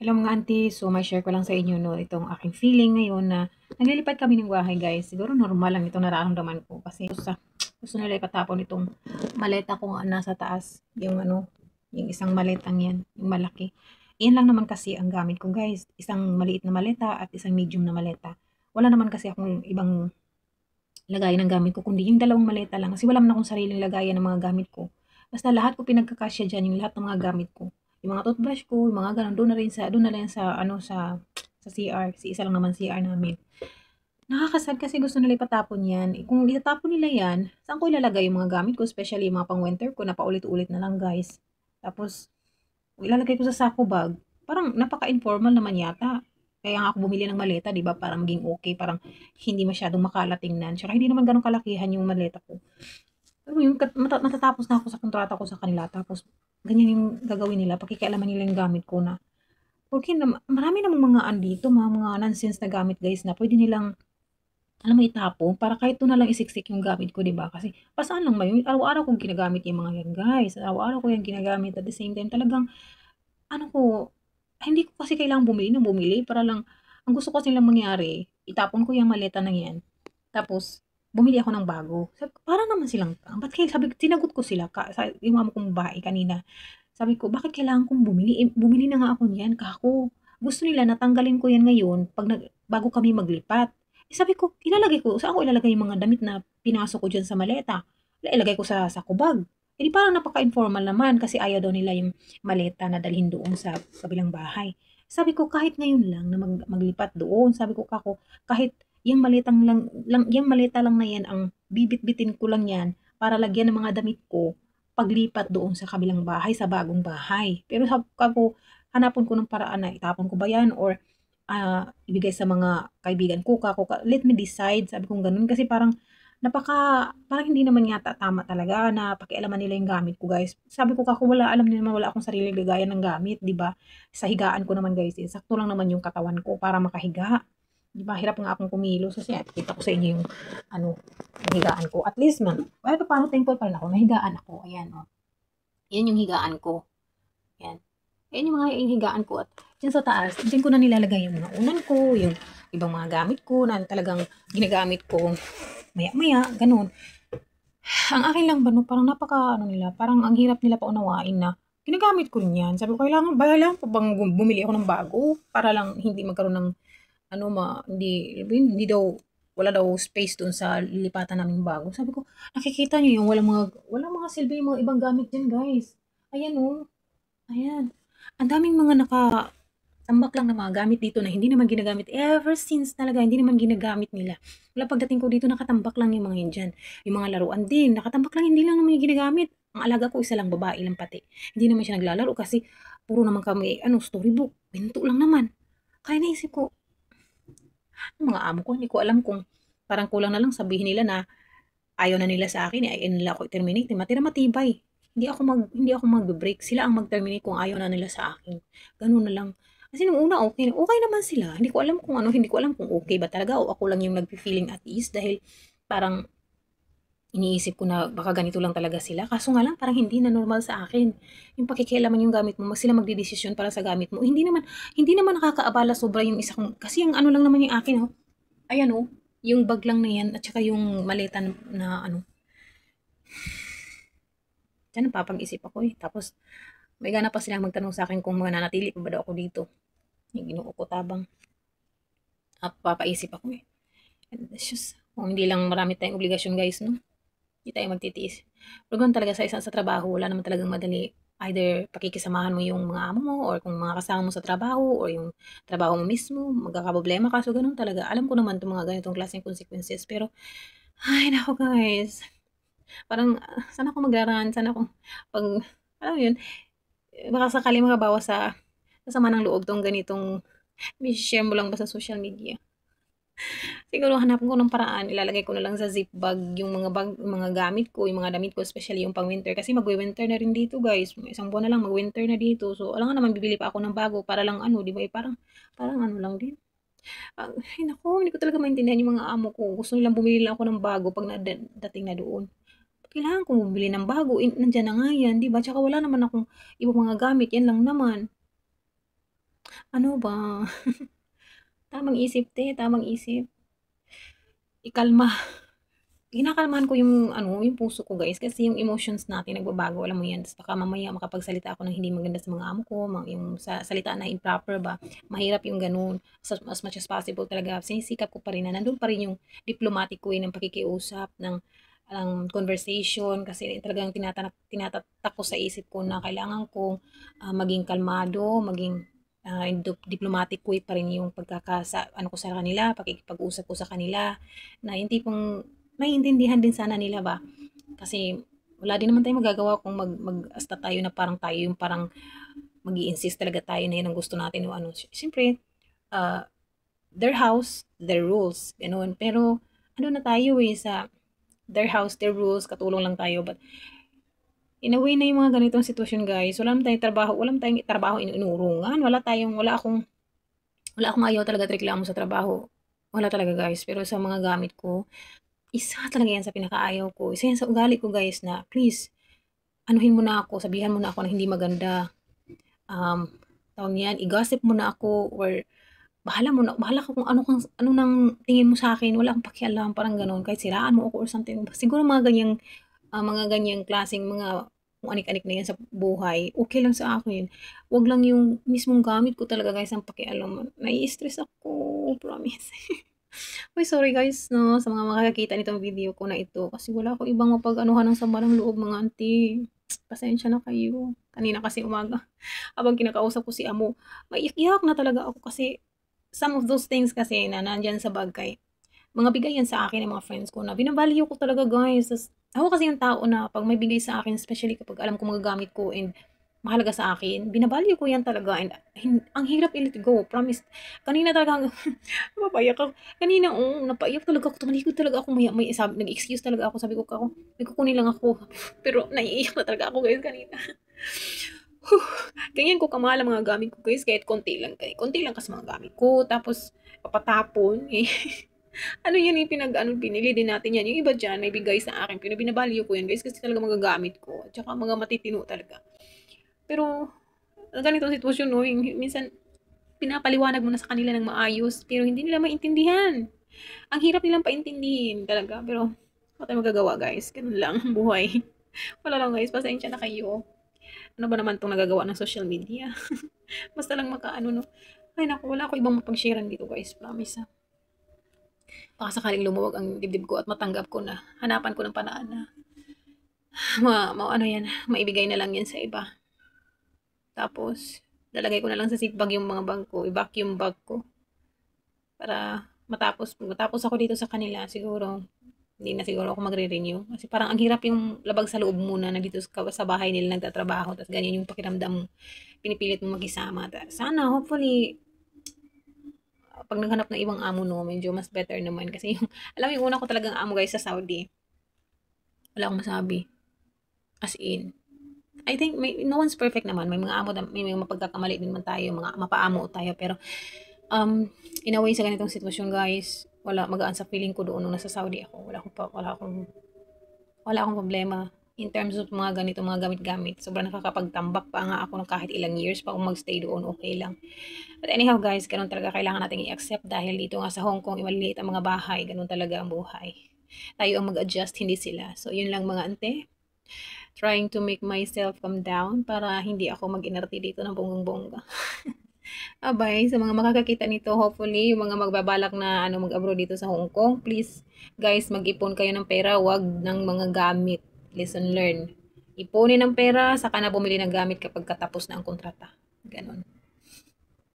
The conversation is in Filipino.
Hello mga auntie, so may share ko lang sa inyo no, itong aking feeling ngayon na naglilipat kami ng bahay guys. Siguro normal lang itong nararamdaman ko kasi gusto nila ipatapon itong maleta ko nga nasa taas. Yung isang maletang yan, yung malaki. Iyan lang naman kasi ang gamit ko guys. Isang maliit na maleta at isang medium na maleta. Wala naman kasi akong ibang lagayan ng gamit ko, kundi yung dalawang maleta lang. Kasi wala man akong sariling lagayan ng mga gamit ko. Basta lahat ko pinagkakasya dyan, yung lahat ng mga gamit ko. Yung mga toothbrush ko, yung mga ganun, doon na rin sa CR. Kasi isa lang naman CR namin. Nakakasad kasi gusto nila ipatapon yan. Kung itatapon nila yan, saan ko ilalagay yung mga gamit ko, especially yung mga pang winter ko na paulit-ulit na lang guys. Tapos, kung ilalagay ko sa sako bag, parang napaka-informal naman yata. Kaya nga ako bumili ng maleta, di ba? Para maging okay, parang hindi masyadong makala tingnan. Tsaka hindi naman ganun kalakihan yung maleta ko. Pero yung matatapos na ako sa kontrata ko sa kanila, tapos ganyan yung gagawin nila, pakikialaman nila yung gamit ko na. Porque marami namang mga andito, mga nonsense na gamit guys na pwede nilang alam mo itapon para kahit do'n na lang isiksik yung gamit ko, 'di ba? Kasi pasaan lang ba yun, araw-araw kong ginagamit yung mga yan guys, araw-araw ko yan ginagamit at the same time talagang ano ko, hindi ko kasi kailangang bumili ng bumili para lang ang gusto ko kasi lang mangyari, itapon ko yung maleta na yan, tapos bumili ako ng bago. Sabi ko, "Para naman silang ba't kaya," sabi ko sinagot ko sila sa yung amo kong babae kanina. Sabi ko, "Bakit kailangan kong bumili, eh, bumili na nga ako niyan kako." Gusto nila na tanggalin ko yan ngayon 'pag bago kami maglipat. Eh, sabi ko, saan ko ilalagay yung mga damit na pinasok ko diyan sa maleta? Ilagay ko sa sako bag. Eh, di parang napaka-informal naman kasi ayaw daw nila yung maleta na dalhin doon sa kabilang bahay. Sabi ko, kahit ngayon lang na maglipat doon, sabi ko kako, kahit yung maleta lang na yan ang bibit-bitin ko lang yan para lagyan ng mga damit ko paglipat doon sa kabilang bahay, sa bagong bahay. Pero sabi ko, hanapon ko ng paraan na itapon ko ba yan or ibigay sa mga kaibigan ko, let me decide, sabi kong ganun. Kasi parang hindi naman yata tama talaga na pakialaman nila yung gamit ko guys. Sabi ko kako, alam niyo naman wala akong sariling lagayan ng gamit, di ba? Sa higaan ko naman guys, sakto lang naman yung katawan ko para makahiga. Di ba, hirap nga akong kumilos kasi kita ko sa inyo yung ano, yung higaan ko. At least man, paano thankful pa rin ako, nahigaan ako. Ayan, oh. Yan yung higaan ko. Yan. Yan yung mga higaan ko. At yan sa taas, dyan ko na nilalagay yung mga unan ko, yung ibang mga gamit ko na talagang ginagamit ko maya-maya, ganun. Ang akin lang ba, no, parang parang ang hirap nila paunawain na ginagamit ko rin yan. Sabi ko, kailangan pa bang bumili ako ng bago para lang hindi magkaroon ng, hindi daw, wala daw space dun sa lilipatan namin bago. Sabi ko, nakikita niyo yung walang mga silbi yung mga ibang gamit dyan, guys. Ayan, oh. Ayan. Ang daming mga tambak lang na mga gamit dito na hindi naman ginagamit ever since talaga, hindi naman ginagamit nila. Wala pagdating ko dito nakatambak lang yung mga yun dyan. Yung mga laruan din, nakatambak lang, hindi lang naman yung ginagamit. Ang alaga ko isa lang, babae lang pati. Hindi naman siya naglalaro kasi puro naman kami, storybook. Pinto lang naman. Kaya naisip ko, ang mga amo ko, hindi ko alam kung parang kulang na lang sabihin nila na ayaw na nila sa akin, ayaw nila ako i-terminate. Matira matibay. Hindi ako mag-break. Sila ang mag-terminate kung ayaw na nila sa akin. Ganun na lang. Kasi nung una okay, okay naman sila. Hindi ko alam kung okay ba talaga o ako lang yung nagfi-feeling at ease dahil parang iniisip ko na baka ganito lang talaga sila. Kaso nga lang parang hindi na normal sa akin. Yung pakikialaman yung gamit mo, sila magdedesisyon para sa gamit mo. Hindi naman nakakaabala sobra yung isa kong, kasi yung ano lang naman yung akin, oh. Ayan, oh. Yung bag lang na yan at saka yung maleta na ano. Diyan napapag-isip ako eh. Tapos, may gana pa silang magtanong sa akin kung mananatili pa ba daw ako dito. Yung ginoo ko tabang. Papaisip ako eh. And it's just, kung hindi lang marami tayong obligasyon guys, no? Hindi tayo magtitiis. Pero ganun talaga sa trabaho, wala naman talagang madali. Either pakikisamahan mo yung mga amo mo or kung mga kasama mo sa trabaho or yung trabaho mo mismo, magkakaproblema ka. So, ganun talaga. Alam ko naman itong mga ganitong klaseng consequences. Pero, ay, nako guys. Parang, sana ako magraran, sana ako, pag, alam mo yun, baka sakali makabawa sa sama ng loob tong ganitong, share mo lang ba sa social media. Siguro hanapin ko ng paraan, ilalagay ko na lang sa zip bag yung mga gamit ko, yung mga damit ko, especially yung pang-winter. Kasi magwi-winter na rin dito, guys. Isang buwan na lang, mag-winter na dito. So, alam nga naman, bibili pa ako ng bago para lang di ba, parang ano lang din. Ay, naku, hindi ko talaga maintindihan yung mga amo ko. Gusto nilang bumili lang ako ng bago pag dating na doon. Kailangan kong bumili ng bago, nandiyan na nga yan, 'di ba? Tsaka wala naman akong ibang mga gamit, yan lang naman. Ano ba? Tamang isip, te, tamang isip. Ikalma. Kinakalmahan ko yung ano, yung puso ko guys, kasi yung emotions natin nagbabago, alam mo yan. Tapos baka mamaya makapagsalita ako ng hindi maganda sa mga amo ko, yung sa salita na improper ba, mahirap yung ganun. As much as possible talaga, sinisikap ko pa rin na nandun pa rin yung diplomatic way ng pakikiusap, ng conversation, kasi talagang tinatatak ko sa isip ko na kailangan kong maging kalmado, maging diplomatic way pa rin yung ano ko sa kanila, pakikipag-usap ko sa kanila, na yung tipong maiintindihan din sana nila ba. Kasi wala din naman tayong magagawa kung asta tayo na parang tayo yung parang mag-i-insist talaga tayo na yun ang gusto natin o ano. Siyempre, uh, their house, their rules, ganun. Pero ano na tayo sa their house, their rules, katulong lang tayo. But in a way na yung mga ganitong sitwasyon guys, wala naman tayong trabaho inurungan, wala akong ayaw talaga at reklamo sa trabaho. Wala talaga guys, pero sa mga gamit ko, isa talaga yan sa pinakaayaw ko. Isa yan sa ugali ko guys na please, anuhin mo na ako, sabihan mo na ako na hindi maganda. Tawag niyan, i-gossip mo na ako or bahala ka kung ano nang tingin mo sa akin, wala akong pakialam, parang gano'n. Kahit siraan mo ako or something. Siguro mga ganyang klaseng mga kung anik-anik na yan sa buhay, okay lang sa akin. Wag lang yung mismong gamit ko talaga guys ang pakialam. Nai-stress ako, promise. Uy, sorry guys, no, sa mga makakakita nitong video ko na ito. Kasi wala akong ibang mapag-anuhan ng sama ng loob, mga auntie. Pasensya na kayo. Kanina kasi umaga, habang kinakausap ko si amo, maiyak-iyak na talaga ako kasi some of those things kasi na nandyan sa bagay, mga bigay yan sa akin ng mga friends ko na binavalue ko talaga guys. Tas, ako kasi yung tao na pag may bigay sa akin, especially kapag alam ko magagamit ko and mahalaga sa akin, binavalue ko yan talaga and ang hirap i-let go, promise. Kanina talaga, napapaiyak ako. Kanina, napaiyak talaga ako. Tumalikod talaga ako. Nag-excuse talaga ako. Sabi ko ako, may kukunin lang ako. Pero naiiyak na talaga ako guys kanina. Ganyan ko kamahal ang mga gamit ko guys, kahit konti lang. Konti lang kasi mga gamit ko. Tapos, papatapon. Eh. Ano yan pinili din natin yan. Yung iba dyan, may bigay sa akin. Binavalue ko yan guys kasi talaga magagamit ko. At saka mga matitino talaga. Pero, ganitong sitwasyon, no, minsan, pinapaliwanag mo na sa kanila ng maayos, pero hindi nila maintindihan. Ang hirap nilang paintindihin talaga, pero wala tayong magagawa guys. Ganun lang, buhay. Wala lang guys, pasensya na kayo. Ano ba naman itong nagagawa ng social media? Basta lang makaano, no. Ay naku, wala ako ibang mapag-sharean dito guys, promise ha. Baka sakaling lumuwag ang dibdib ko at matanggap ko na, hanapan ko ng panaan na, ano yan, maibigay na lang yan sa iba. Tapos, lalagay ko na lang sa seat bag yung mga bag ko, i-vacuum bag ko. Para matapos ako dito sa kanila, siguro, hindi na siguro ako magre-renew. Kasi parang ang hirap yung labag sa loob muna na dito sa bahay nila nagtatrabaho. Tapos ganyan yung pakiramdam mo. Pinipilit mo makisama. Sana, hopefully, pag naghanap ng ibang amo, no, medyo mas better naman. Kasi alam mo, yung una ko talagang amo guys sa Saudi, wala akong masabi. As in, I think no one's perfect naman. May mga amo, may mga mapagkakamali din man tayo, mga mapaamo tayo. Pero, in a way, sa ganitong sitwasyon, guys, wala magaan sa feeling ko doon nung nasa Saudi ako. Wala akong problema. In terms of mga ganito, mga gamit-gamit. Sobrang nakakapagtambak pa nga ako ng kahit ilang years pa kung magstay doon, okay lang. But anyhow, guys, ganun talaga kailangan natin i-accept dahil dito nga sa Hong Kong, maliliit ang mga bahay. Ganun talaga ang buhay. Tayo ang mag-adjust, hindi sila. So, yun lang mga ante, trying to make myself calm down para hindi ako mag-inarte dito ng bonggang-bongga. Abay, sa mga makakakita nito, hopefully, yung mga magbabalak na mag-abroad dito sa Hong Kong, please, guys, mag-ipon kayo ng pera, wag ng mga gamit. Lesson learned. Ipunin ng pera, saka na bumili ng gamit kapag katapos na ang kontrata. Ganon.